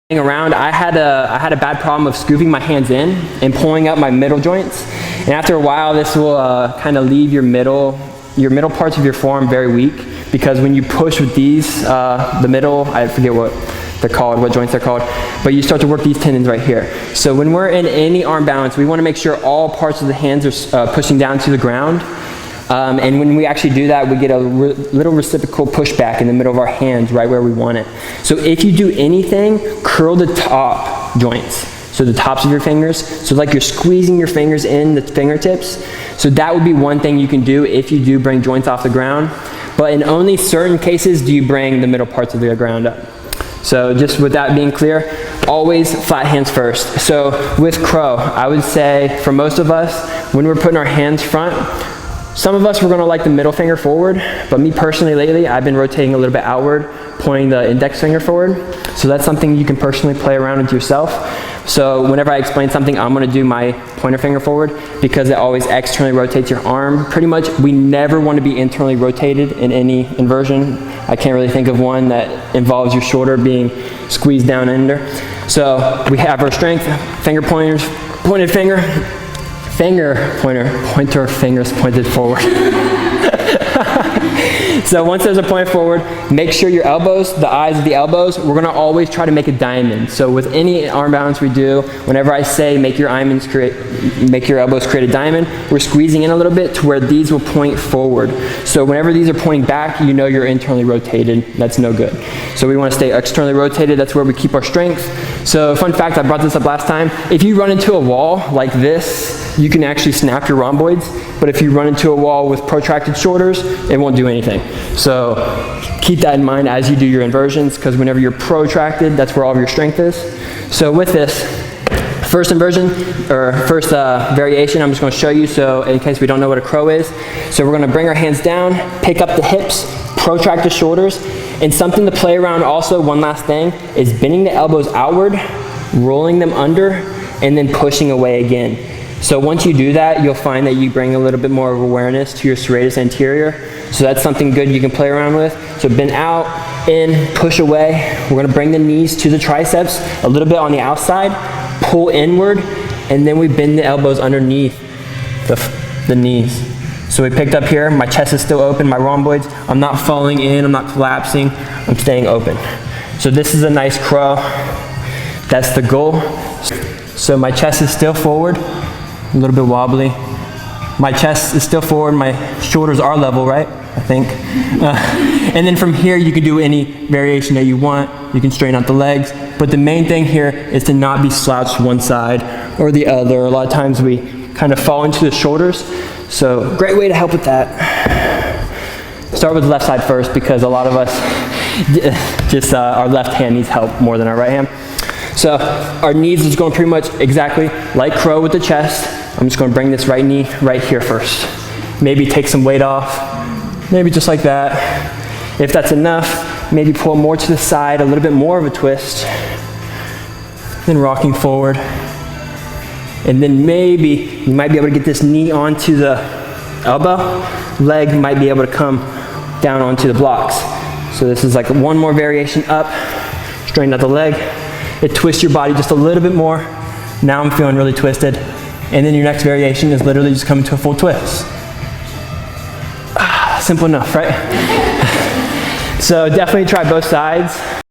around, I had a bad problem of scooping my hands in and pulling up my middle joints. And after a while, this will kind of leave your middle parts of your forearm very weak, because when you push with these, the middle, I forget what they're called, what joints they're called, but you start to work these tendons right here. So when we're in any arm balance, we want to make sure all parts of the hands are pushing down to the ground. And when we actually do that, we get a little reciprocal pushback in the middle of our hands, right where we want it. So if you do anything, curl the top joints. So the tops of your fingers. So like you're squeezing your fingers in the fingertips. So that would be one thing you can do if you do bring joints off the ground. But in only certain cases do you bring the middle parts of the ground up. So just with that being clear, always flat hands first. So with crow, I would say for most of us, when we're putting our hands front, some of us, we're gonna like the middle finger forward, but me personally lately, I've been rotating a little bit outward, pointing the index finger forward. So that's something you can personally play around with yourself. So whenever I explain something, I'm gonna do my pointer finger forward, because it always externally rotates your arm. Pretty much, we never wanna be internally rotated in any inversion. I can't really think of one that involves your shoulder being squeezed down under. So we have our strength, finger pointers, pointed finger, pointer fingers pointed forward. So once there's a point forward, make sure your elbows, the eyes of the elbows, we're gonna always try to make a diamond. So with any arm balance we do, whenever I say make your elbows create a diamond, we're squeezing in a little bit to where these will point forward. So whenever these are pointing back, you know you're internally rotated. That's no good. So we wanna stay externally rotated. That's where we keep our strength. So fun fact, I brought this up last time. If you run into a wall like this, you can actually snap your rhomboids, but if you run into a wall with protracted shoulders, it won't do anything. So keep that in mind as you do your inversions, because whenever you're protracted, that's where all of your strength is. So with this, first inversion, or first variation, I'm just gonna show you, so in case we don't know what a crow is. So we're gonna bring our hands down, pick up the hips, protract the shoulders, and something to play around also, one last thing, is bending the elbows outward, rolling them under, and then pushing away again. So once you do that, you'll find that you bring a little bit more of awareness to your serratus anterior. So that's something good you can play around with. So bend out, in, push away. We're gonna bring the knees to the triceps, a little bit on the outside, pull inward, and then we bend the elbows underneath the knees. So we picked up here, my chest is still open, my rhomboids, I'm not falling in, I'm not collapsing, I'm staying open. So this is a nice crow. That's the goal. So my chest is still forward, a little bit wobbly. My chest is still forward, my shoulders are level, right? I think. And then from here, you can do any variation that you want. You can straighten out the legs. But the main thing here is to not be slouched one side or the other. A lot of times we kind of fall into the shoulders. So great way to help with that. Start with the left side first, because a lot of us, just our left hand needs help more than our right hand. So our knees is going pretty much exactly like crow with the chest. I'm just going to bring this right knee right here first. Maybe take some weight off, maybe just like that. If that's enough, maybe pull more to the side, a little bit more of a twist. Then rocking forward. And then maybe you might be able to get this knee onto the elbow. Leg might be able to come down onto the blocks. So this is like one more variation up, straighten out the leg. It twists your body just a little bit more. Now I'm feeling really twisted. And then your next variation is literally just coming to a full twist. Simple enough, right? So definitely try both sides.